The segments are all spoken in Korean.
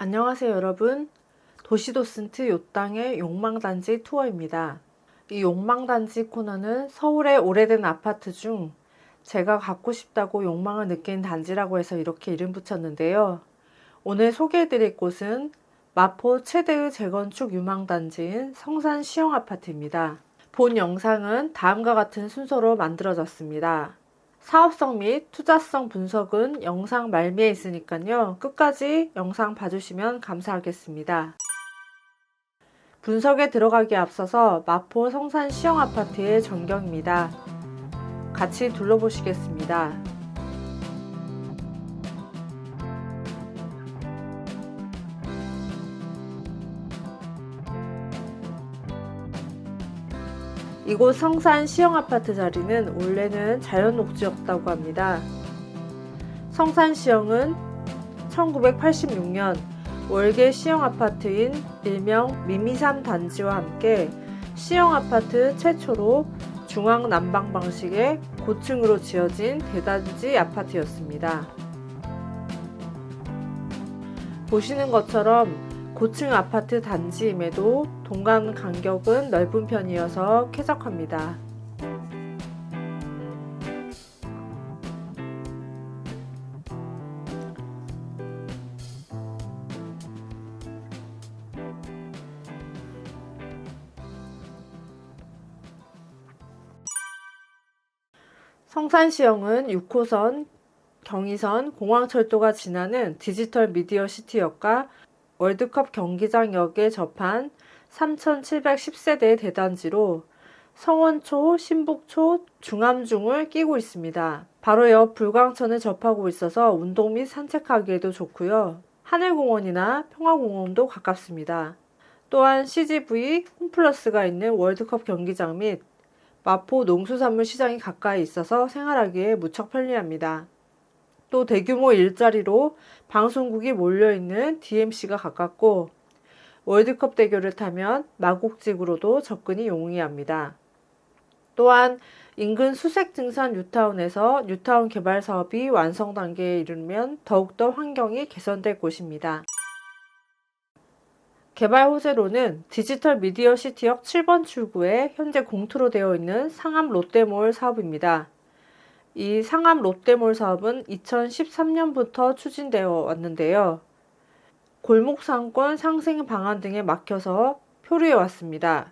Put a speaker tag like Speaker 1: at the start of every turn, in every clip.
Speaker 1: 안녕하세요 여러분. 도시도슨트 요땅의 욕망단지 투어입니다. 이 욕망단지 코너는 서울의 오래된 아파트 중 제가 갖고 싶다고 욕망을 느낀 단지라고 해서 이렇게 이름 붙였는데요. 오늘 소개해드릴 곳은 마포 최대의 재건축 유망단지인 성산 시형아파트입니다. 본 영상은 다음과 같은 순서로 만들어졌습니다. 사업성 및 투자성 분석은 영상 말미에 있으니까요. 끝까지 영상 봐주시면 감사하겠습니다. 분석에 들어가기에 앞서서 마포 성산 시형아파트의 전경입니다. 같이 둘러보시겠습니다. 이곳 성산 시형아파트 자리는 원래는 자연녹지였다고 합니다. 성산 시형은 1986년 월계 시형아파트인 일명 미미삼 단지와 함께 시형아파트 최초로 중앙난방 방식의 고층으로 지어진 대단지 아파트였습니다. 보시는 것처럼 고층 아파트 단지임에도 동간 간격은 넓은 편이어서 쾌적합니다. 성산시형은 6호선, 경의선, 공항철도가 지나는 디지털 미디어 시티역과 월드컵 경기장역에 접한 3,710세대의 대단지로 성원초, 신북초, 중암중을 끼고 있습니다. 바로 옆 불광천을 접하고 있어서 운동 및 산책하기에도 좋고요. 하늘공원이나 평화공원도 가깝습니다. 또한 CGV, 홈플러스가 있는 월드컵 경기장 및 마포 농수산물 시장이 가까이 있어서 생활하기에 무척 편리합니다. 또 대규모 일자리로 방송국이 몰려있는 DMC가 가깝고 월드컵 대교를 타면 마곡직으로도 접근이 용이합니다. 또한 인근 수색증산 뉴타운에서 뉴타운 개발 사업이 완성 단계에 이르면 더욱더 환경이 개선될 곳입니다. 개발 호재로는 디지털 미디어 시티역 7번 출구에 현재 공투로 되어 있는 상암 롯데몰 사업입니다. 이 상암 롯데몰 사업은 2013년부터 추진되어 왔는데요. 골목상권 상생 방안 등에 막혀서 표류해 왔습니다.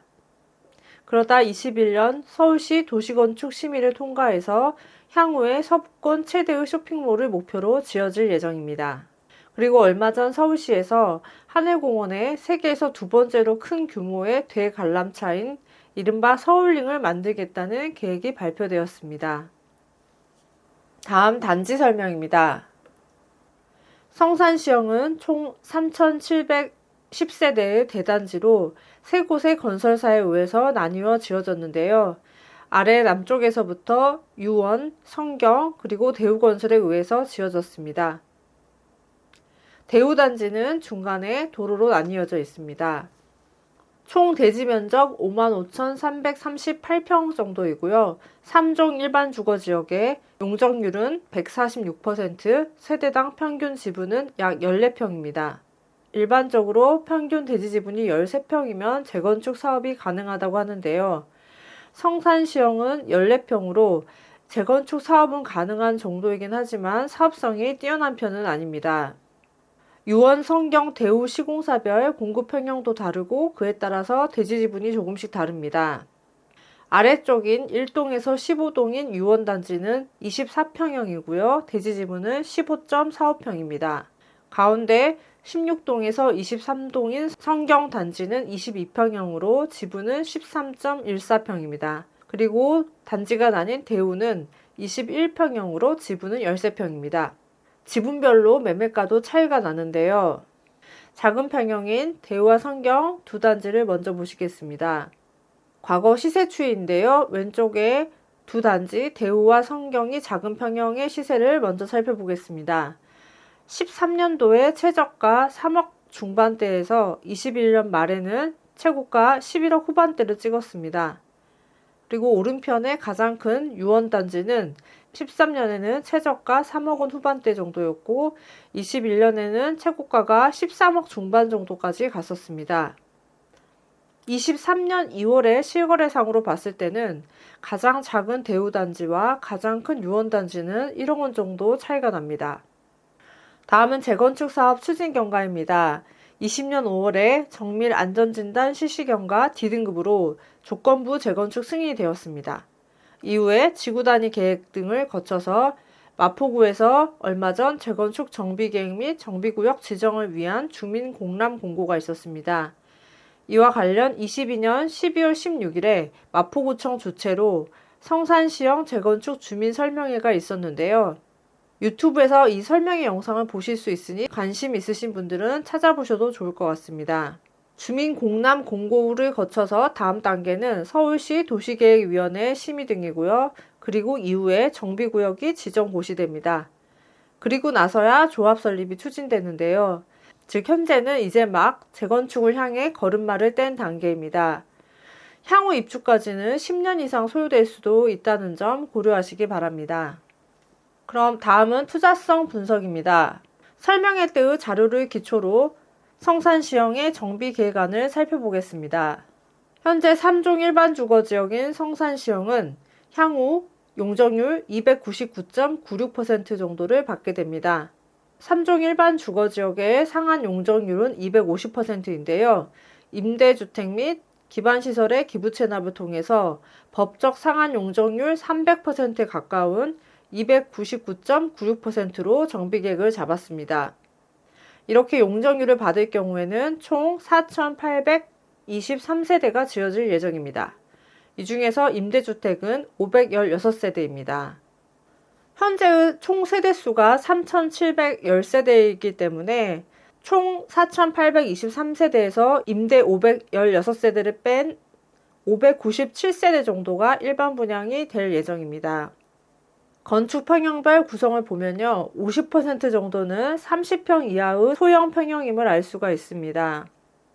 Speaker 1: 그러다 21년 서울시 도시건축 심의를 통과해서 향후에 서부권 최대의 쇼핑몰을 목표로 지어질 예정입니다. 그리고 얼마 전 서울시에서 하늘공원에 세계에서 두 번째로 큰 규모의 대관람차인 이른바 서울링을 만들겠다는 계획이 발표되었습니다. 다음 단지 설명입니다. 성산시형은 총 3,710세대의 대단지로 세 곳의 건설사에 의해서 나뉘어 지어졌는데요. 아래 남쪽에서부터 유원, 성경, 그리고 대우건설에 의해서 지어졌습니다. 대우단지는 중간에 도로로 나뉘어져 있습니다. 총 대지 면적 55,338평 정도이고요. 3종 일반 주거지역의 용적률은 146%, 세대당 평균 지분은 약 14평입니다. 일반적으로 평균 대지 지분이 13평이면 재건축 사업이 가능하다고 하는데요. 성산시형은 14평으로 재건축 사업은 가능한 정도이긴 하지만 사업성이 뛰어난 편은 아닙니다. 유원, 성경, 대우 시공사별 공급 평형도 다르고 그에 따라서 대지 지분이 조금씩 다릅니다. 아래쪽인 1동에서 15동인 유원단지는 24평형이고요. 대지 지분은 15.45평입니다. 가운데 16동에서 23동인 성경단지는 22평형으로 지분은 13.14평입니다. 그리고 단지가 나뉜 대우는 21평형으로 지분은 13평입니다. 지분별로 매매가도 차이가 나는데요. 작은 평형인 대우와 성경 두 단지를 먼저 보시겠습니다. 과거 시세 추이인데요. 왼쪽에 두 단지 대우와 성경이 작은 평형의 시세를 먼저 살펴보겠습니다. 13년도에 최저가 3억 중반대에서 21년 말에는 최고가 11억 후반대를 찍었습니다. 그리고 오른편에 가장 큰 유원단지는 13년에는 최저가 3억 원 후반대 정도였고 21년에는 최고가가 13억 중반 정도까지 갔었습니다. 23년 2월의 실거래상으로 봤을 때는 가장 작은 대우단지와 가장 큰 유원단지는 1억 원 정도 차이가 납니다. 다음은 재건축 사업 추진 경과입니다. 20년 5월에 정밀 안전진단 실시 경과 D등급으로 조건부 재건축 승인이 되었습니다. 이후에 지구단위 계획 등을 거쳐서 마포구에서 얼마 전 재건축 정비계획 및 정비구역 지정을 위한 주민 공람 공고가 있었습니다. 이와 관련 22년 12월 16일에 마포구청 주최로 성산시형 재건축 주민 설명회가 있었는데요. 유튜브에서 이 설명회 영상을 보실 수 있으니 관심 있으신 분들은 찾아보셔도 좋을 것 같습니다. 주민 공람 공고를 거쳐서 다음 단계는 서울시 도시계획위원회 심의 등이고요. 그리고 이후에 정비구역이 지정 고시됩니다. 그리고 나서야 조합 설립이 추진되는데요. 즉 현재는 이제 막 재건축을 향해 걸음마를 뗀 단계입니다. 향후 입주까지는 10년 이상 소요될 수도 있다는 점 고려하시기 바랍니다. 그럼 다음은 투자성 분석입니다. 설명회 때의 자료를 기초로 성산시형의 정비계획안을 살펴보겠습니다. 현재 3종 일반 주거지역인 성산시형은 향후 용적률 299.96% 정도를 받게 됩니다. 3종 일반 주거지역의 상한 용적률은 250%인데요. 임대주택 및 기반시설의 기부채납을 통해서 법적 상한 용적률 300%에 가까운 299.96%로 정비계획을 잡았습니다. 이렇게 용적률을 받을 경우에는 총 4,823세대가 지어질 예정입니다. 이 중에서 임대주택은 516세대입니다. 현재의 총 세대수가 3,710세대이기 때문에 총 4,823세대에서 임대 516세대를 뺀 597세대 정도가 일반 분양이 될 예정입니다. 건축 평형별 구성을 보면요. 50% 정도는 30평 이하의 소형 평형임을 알 수가 있습니다.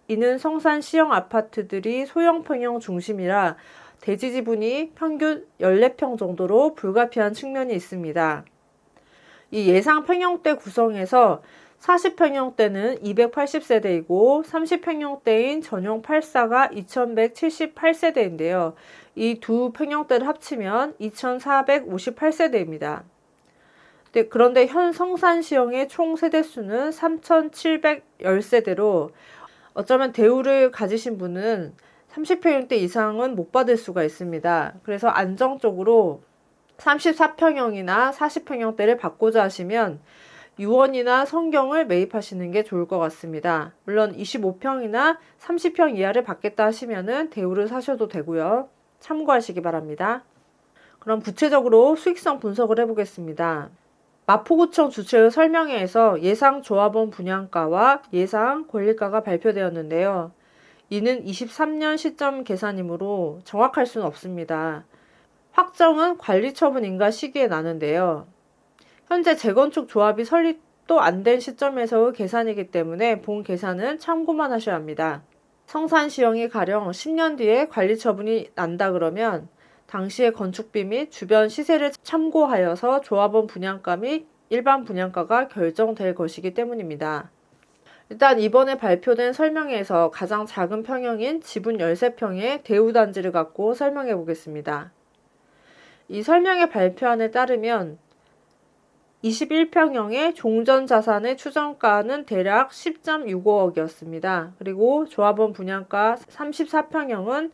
Speaker 1: 이는 성산시형 아파트들이 소형 평형 중심이라 대지 지분이 평균 14평 정도로 불가피한 측면이 있습니다. 이 예상 평형대 구성에서 40평형대는 280세대이고 30평형대인 전용 8사가 2178세대인데요. 이 두 평형대를 합치면 2458세대입니다. 그런데 현 성산시형의 총 세대수는 3710세대로 어쩌면 대우를 가지신 분은 30평형대 이상은 못 받을 수가 있습니다. 그래서 안정적으로 34평형이나 40평형대를 받고자 하시면 유원이나 성경을 매입하시는 게 좋을 것 같습니다. 물론 25평이나 30평 이하를 받겠다 하시면은 대우를 사셔도 되고요. 참고하시기 바랍니다. 그럼 구체적으로 수익성 분석을 해보겠습니다. 마포구청 주최의 설명회에서 예상 조합원 분양가와 예상 권리가가 발표되었는데요. 이는 23년 시점 계산이므로 정확할 수는 없습니다. 확정은 관리처분 인가 시기에 나는데요. 현재 재건축 조합이 설립도 안 된 시점에서의 계산이기 때문에 본 계산은 참고만 하셔야 합니다. 성산시형이 가령 10년 뒤에 관리처분이 난다 그러면 당시의 건축비 및 주변 시세를 참고하여서 조합원 분양가 및 일반 분양가가 결정될 것이기 때문입니다. 일단 이번에 발표된 설명회에서 가장 작은 평형인 지분 13평의 대우단지를 갖고 설명해 보겠습니다. 이 설명회 발표안에 따르면 21평형의 종전자산의 추정가는 대략 10.65억이었습니다. 그리고 조합원 분양가 34평형은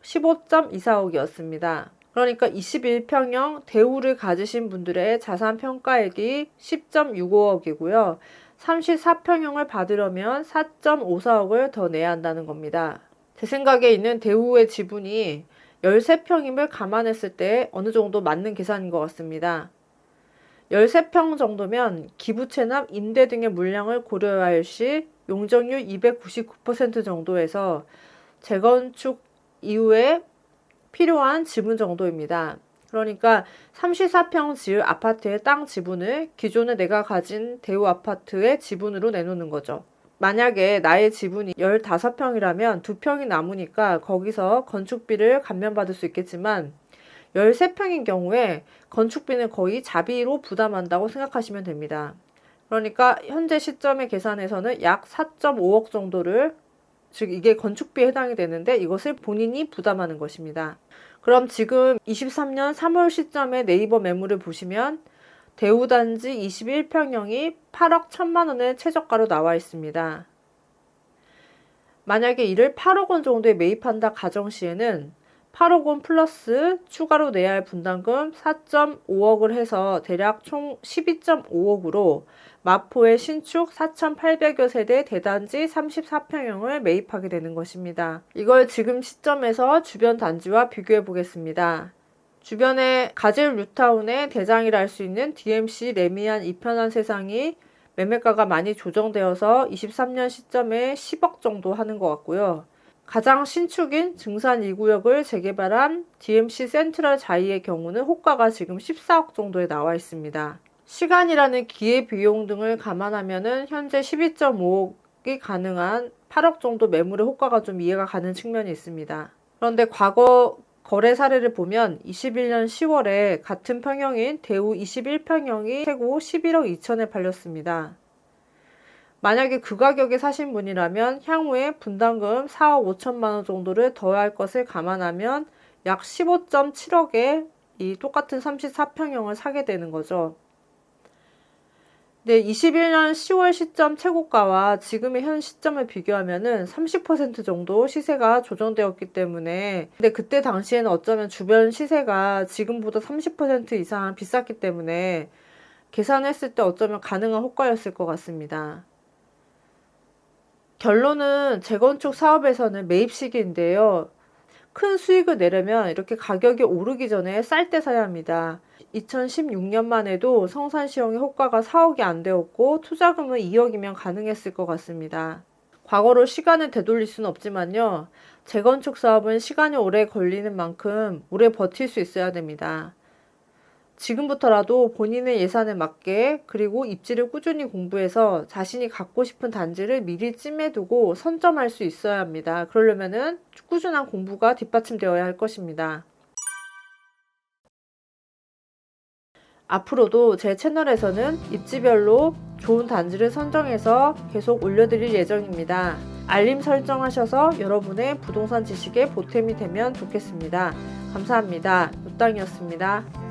Speaker 1: 15.24억이었습니다. 그러니까 21평형 대우를 가지신 분들의 자산 평가액이 10.65억이고요. 34평형을 받으려면 4.54억을 더 내야 한다는 겁니다. 제 생각에 있는 대우의 지분이 13평임을 감안했을 때 어느 정도 맞는 계산인 것 같습니다. 13평 정도면 기부채납, 임대 등의 물량을 고려할 시 용적률 299% 정도에서 재건축 이후에 필요한 지분 정도입니다. 그러니까 34평 지을 아파트의 땅 지분을 기존에 내가 가진 대우 아파트의 지분으로 내놓는 거죠. 만약에 나의 지분이 15평이라면 2평이 남으니까 거기서 건축비를 감면받을 수 있겠지만 13평인 경우에 건축비는 거의 자비로 부담한다고 생각하시면 됩니다. 그러니까 현재 시점의 계산에서는 약 4.5억 정도를, 즉 이게 건축비에 해당이 되는데 이것을 본인이 부담하는 것입니다. 그럼 지금 23년 3월 시점의 네이버 매물을 보시면 대우단지 21평형이 8억 1천만 원의 최저가로 나와 있습니다. 만약에 이를 8억 원 정도에 매입한다 가정 시에는 8억 원 플러스 추가로 내야 할 분담금 4.5억을 해서 대략 총 12.5억으로 마포의 신축 4,800여 세대 대단지 34평형을 매입하게 되는 것입니다. 이걸 지금 시점에서 주변 단지와 비교해 보겠습니다. 주변에 가젤 뉴타운의 대장이라 할 수 있는 DMC 레미안 이편한 세상이 매매가가 많이 조정되어서 23년 시점에 10억 정도 하는 것 같고요. 가장 신축인 증산 2구역을 재개발한 DMC 센트럴 자이의 경우는 호가가 지금 14억 정도에 나와 있습니다. 시간이라는 기회비용 등을 감안하면 현재 12.5억이 가능한 8억 정도 매물의 호가가 좀 이해가 가는 측면이 있습니다. 그런데 과거 거래 사례를 보면 21년 10월에 같은 평형인 대우 21평형이 최고 11억 2천에 팔렸습니다. 만약에 그 가격에 사신 분이라면 향후에 분담금 4억 5천만 원 정도를 더할 것을 감안하면 약 15.7억에 이 똑같은 34평형을 사게 되는 거죠. 네, 21년 10월 시점 최고가와 지금의 현 시점을 비교하면은 30% 정도 시세가 조정되었기 때문에, 근데 그때 당시에는 어쩌면 주변 시세가 지금보다 30% 이상 비쌌기 때문에 계산했을 때 어쩌면 가능한 호가였을 것 같습니다. 결론은 재건축 사업에서는 매입 시기인데요. 큰 수익을 내려면 이렇게 가격이 오르기 전에 쌀 때 사야 합니다. 2016년만 해도 성산시형의 호가가 4억이 안 되었고 투자금은 2억이면 가능했을 것 같습니다. 과거로 시간을 되돌릴 수는 없지만요. 재건축 사업은 시간이 오래 걸리는 만큼 오래 버틸 수 있어야 됩니다. 지금부터라도 본인의 예산에 맞게 그리고 입지를 꾸준히 공부해서 자신이 갖고 싶은 단지를 미리 찜해두고 선점할 수 있어야 합니다. 그러려면은 꾸준한 공부가 뒷받침되어야 할 것입니다. 앞으로도 제 채널에서는 입지별로 좋은 단지를 선정해서 계속 올려드릴 예정입니다. 알림 설정하셔서 여러분의 부동산 지식에 보탬이 되면 좋겠습니다. 감사합니다. 요땅이었습니다.